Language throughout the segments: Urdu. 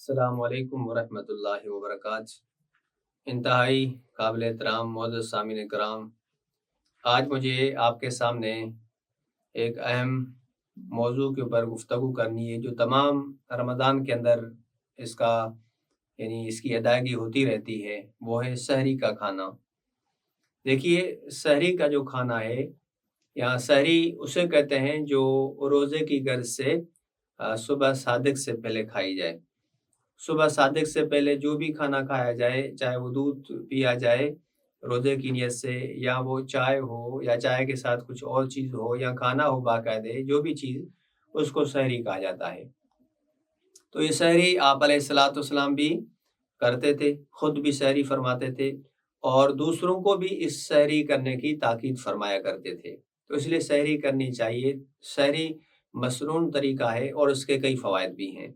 السلام علیکم ورحمۃ اللہ وبرکاتہ۔ انتہائی قابل احترام معزز سامعین کرام، آج مجھے آپ کے سامنے ایک اہم موضوع کے اوپر گفتگو کرنی ہے جو تمام رمضان کے اندر اس کا اس کی ادائیگی ہوتی رہتی ہے، وہ ہے سحری کا کھانا۔ دیکھیے، سحری کا جو کھانا ہے یا سحری اسے کہتے ہیں جو روزے کی غرض سے صبح صادق سے پہلے کھائی جائے۔ صبح صادق سے پہلے جو بھی کھانا کھایا جائے، چاہے وہ دودھ پیا جائے روزے کی نیت سے، یا وہ چائے ہو یا چائے کے ساتھ کچھ اور چیز ہو یا کھانا ہو باقاعدہ، جو بھی چیز، اس کو سحری کہا جاتا ہے۔ تو یہ سحری آپ علیہ الصلوۃ والسلام بھی کرتے تھے، خود بھی سحری فرماتے تھے اور دوسروں کو بھی اس سحری کرنے کی تاکید فرمایا کرتے تھے۔ تو اس لیے سحری کرنی چاہیے۔ سحری مسنون طریقہ ہے اور اس کے کئی فوائد بھی ہیں۔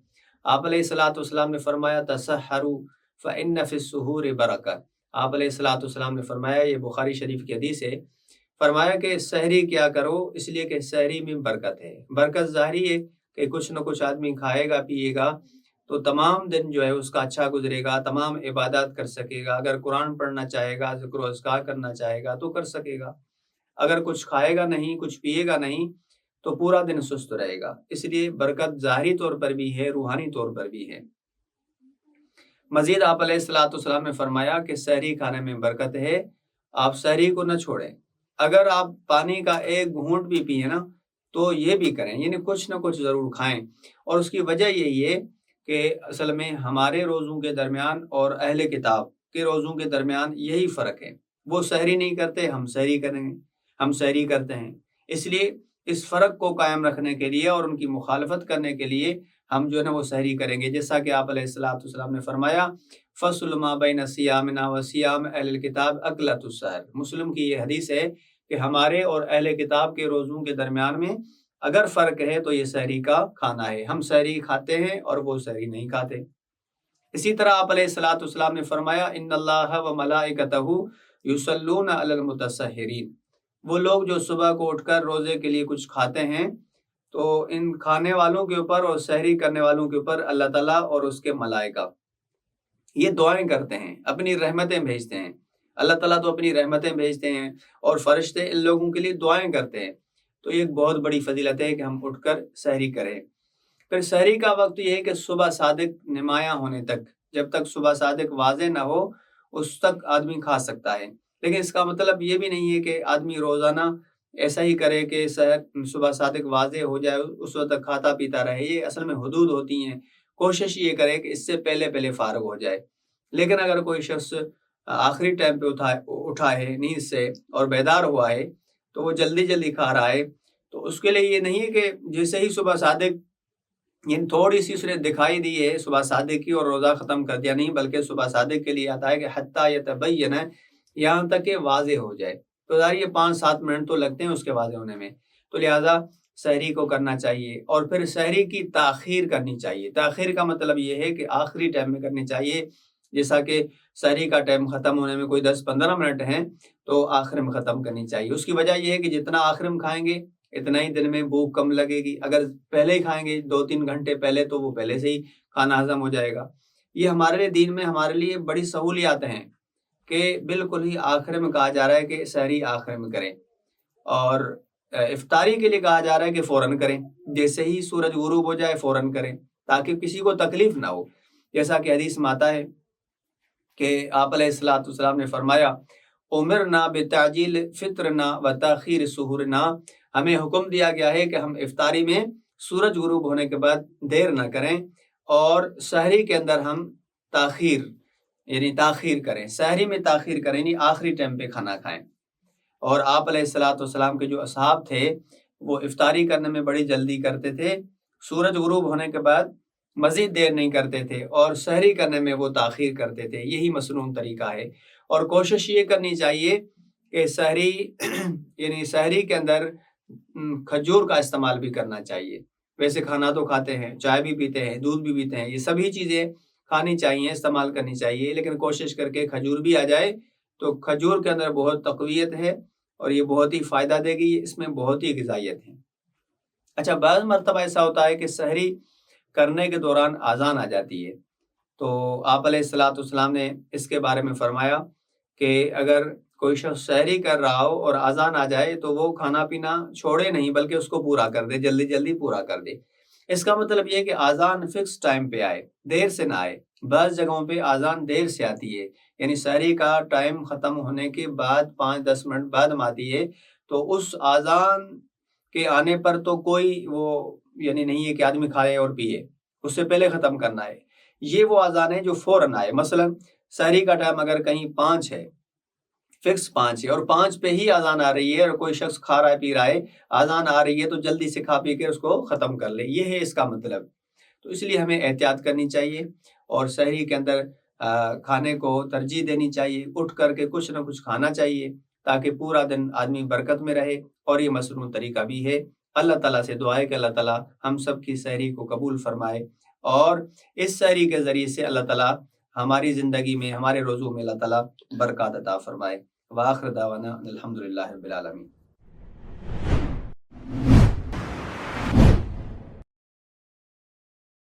آپ علیہ الصلوۃ والسلام نے فرمایا تسحروا فإن فی السحور برکۃ۔ آپ علیہ الصلوۃ والسلام نے فرمایا، یہ بخاری شریف کی حدیث ہے، فرمایا کہ سحری کیا کرو اس لیے کہ سحری میں برکت ہے۔ برکت ظاہری ہے کہ کچھ نہ کچھ آدمی کھائے گا پیے گا تو تمام دن جو ہے اس کا اچھا گزرے گا، تمام عبادات کر سکے گا۔ اگر قرآن پڑھنا چاہے گا، ذکر و اذکار کرنا چاہے گا تو کر سکے گا۔ اگر کچھ کھائے گا نہیں، کچھ پیے گا نہیں تو پورا دن سست رہے گا۔ اس لیے برکت ظاہری طور پر بھی ہے، روحانی طور پر بھی ہے۔ مزید آپ علیہ الصلوۃ والسلام نے فرمایا کہ سحری کھانے میں برکت ہے، آپ سحری کو نہ چھوڑیں۔ اگر آپ پانی کا ایک گھونٹ بھی پیئیں نا تو یہ بھی کریں، یعنی کچھ نہ کچھ ضرور کھائیں۔ اور اس کی وجہ یہی ہے کہ اصل میں ہمارے روزوں کے درمیان اور اہل کتاب کے روزوں کے درمیان یہی فرق ہے۔ وہ سحری نہیں کرتے، ہم سحری کریں گے، ہم سحری کرتے ہیں۔ اس لیے اس فرق کو قائم رکھنے کے لیے اور ان کی مخالفت کرنے کے لیے ہم جو ہے نا وہ سحری کریں گے، جیسا کہ آپ علیہ الصلوۃ والسلام نے فرمایا فصل ما بین صیامنا و صیام اہل الکتاب اکلۃ السحر۔ مسلم کی یہ حدیث ہے کہ ہمارے اور اہل کتاب کے روزوں کے درمیان میں اگر فرق ہے تو یہ سحری کا کھانا ہے۔ ہم سحری کھاتے ہیں اور وہ سحری نہیں کھاتے۔ اسی طرح آپ علیہ الصلوۃ والسلام نے فرمایا ان اللہ و ملائکتہ یصلون علی المتسحرین۔ وہ لوگ جو صبح کو اٹھ کر روزے کے لیے کچھ کھاتے ہیں تو ان کھانے والوں کے اوپر اور سحری کرنے والوں کے اوپر اللہ تعالیٰ اور اس کے ملائکہ یہ دعائیں کرتے ہیں، اپنی رحمتیں بھیجتے ہیں۔ اللہ تعالیٰ تو اپنی رحمتیں بھیجتے ہیں اور فرشتے ان لوگوں کے لیے دعائیں کرتے ہیں۔ تو یہ ایک بہت بڑی فضیلت ہے کہ ہم اٹھ کر سحری کریں۔ پھر سحری کا وقت یہ ہے کہ صبح صادق نمایاں ہونے تک، جب تک صبح صادق واضح نہ ہو اس تک آدمی کھا سکتا ہے۔ لیکن اس کا مطلب یہ بھی نہیں ہے کہ آدمی روزانہ ایسا ہی کرے کہ صبح صادق واضح ہو جائے اس وقت تک کھاتا پیتا رہے۔ یہ اصل میں حدود ہوتی ہیں۔ کوشش یہ کرے کہ اس سے پہلے پہلے فارغ ہو جائے۔ لیکن اگر کوئی شخص آخری ٹائم پہ اٹھا ہے نیند سے اور بیدار ہوا ہے تو وہ جلدی جلدی کھا رہا ہے، تو اس کے لیے یہ نہیں ہے کہ جیسے ہی صبح صادق یعنی تھوڑی سی اس نے دکھائی دی ہے صبح صادق کی اور روزہ ختم کر دیا، نہیں، بلکہ صبح صادق کے لیے آتا ہے کہ حتیٰ یتبین، یہاں تک کہ واضح ہو جائے۔ تو ظاہر یہ 5-7 منٹ تو لگتے ہیں اس کے واضح ہونے میں، تو لہٰذا سحری کو کرنا چاہیے۔ اور پھر سحری کی تاخیر کرنی چاہیے۔ تاخیر کا مطلب یہ ہے کہ آخری ٹائم میں کرنی چاہیے، جیسا کہ سحری کا ٹائم ختم ہونے میں کوئی 10-15 منٹ ہیں تو آخر میں ختم کرنی چاہیے۔ اس کی وجہ یہ ہے کہ جتنا آخر میں کھائیں گے اتنا ہی دن میں بھوک کم لگے گی۔ اگر پہلے ہی کھائیں گے 2-3 گھنٹے پہلے تو وہ پہلے سے ہی کھانا ہضم ہو جائے گا۔ یہ ہمارے لیے دین میں ہمارے لیے بڑی سہولیات ہیں کہ بالکل ہی آخر میں کہا جا رہا ہے کہ سحری آخر میں کریں، اور افطاری کے لیے کہا جا رہا ہے کہ فوراً کریں، جیسے ہی سورج غروب ہو جائے فوراً کریں تاکہ کسی کو تکلیف نہ ہو۔ جیسا کہ حدیث میں آتا ہے کہ آپ علیہ الصلوۃ والسلام نے فرمایا امرنا بتعجیل فطرنا وتاخیر سحورنا، ہمیں حکم دیا گیا ہے کہ ہم افطاری میں سورج غروب ہونے کے بعد دیر نہ کریں اور سحری کے اندر ہم تاخیر کریں، سحری میں تاخیر کریں، یعنی آخری ٹائم پہ کھانا کھائیں۔ اور آپ علیہ الصلوۃ والسلام کے جو اصحاب تھے وہ افطاری کرنے میں بڑی جلدی کرتے تھے، سورج غروب ہونے کے بعد مزید دیر نہیں کرتے تھے، اور سحری کرنے میں وہ تاخیر کرتے تھے۔ یہی مسنون طریقہ ہے۔ اور کوشش یہ کرنی چاہیے کہ سحری یعنی سحری کے اندر کھجور کا استعمال بھی کرنا چاہیے۔ ویسے کھانا تو کھاتے ہیں، چائے بھی پیتے ہیں، دودھ بھی پیتے ہیں، یہ سبھی چیزیں کھانی چاہیے، استعمال کرنی چاہیے، لیکن کوشش کر کے کھجور بھی آ جائے تو کھجور کے اندر بہت تقویت ہے اور یہ بہت ہی فائدہ دے گی، اس میں بہت ہی غذائیت ہے۔ اچھا، بعض مرتبہ ایسا ہوتا ہے کہ سحری کرنے کے دوران اذان آ جاتی ہے، تو آپ علیہ الصلوۃ والسلام نے اس کے بارے میں فرمایا کہ اگر کوئی شخص سحری کر رہا ہو اور اذان آ جائے تو وہ کھانا پینا چھوڑے نہیں بلکہ اس کو پورا کر دے، جلدی جلدی پورا کر دے۔ اس کا مطلب یہ ہے کہ اذان فکس ٹائم پہ آئے، دیر سے نہ آئے۔ بعض جگہوں پہ اذان دیر سے آتی ہے، یعنی سحری کا ٹائم ختم ہونے کے بعد 5-10 منٹ بعد میں آتی ہے، تو اس اذان کے آنے پر تو کوئی وہ یعنی نہیں ہے کہ آدمی کھائے اور پیے، اس سے پہلے ختم کرنا ہے۔ یہ وہ اذان ہے جو فوراً آئے۔ مثلا سحری کا ٹائم اگر کہیں 5 ہے، فکس 5 ہے، اور 5 پہ ہی اذان آ رہی ہے اور کوئی شخص کھا رہا ہے پی رہا ہے، اذان آ رہی ہے تو جلدی سے کھا پی کے اس کو ختم کر لے، یہ ہے اس کا مطلب۔ تو اس لیے ہمیں احتیاط کرنی چاہیے اور سحری کے اندر کھانے کو ترجیح دینی چاہیے، اٹھ کر کے کچھ نہ کچھ کھانا چاہیے تاکہ پورا دن آدمی برکت میں رہے، اور یہ مصنون طریقہ بھی ہے۔ اللہ تعالیٰ سے دعا ہے کہ اللہ تعالیٰ ہم سب کی سحری کو قبول فرمائے، اور اس سحری کے ذریعے سے اللہ تعالیٰ ہماری زندگی میں، ہمارے روزوں میں اللہ تعالیٰ برکات عطا فرمائے۔ وآخر دعوانا الحمدللہ رب العالمین۔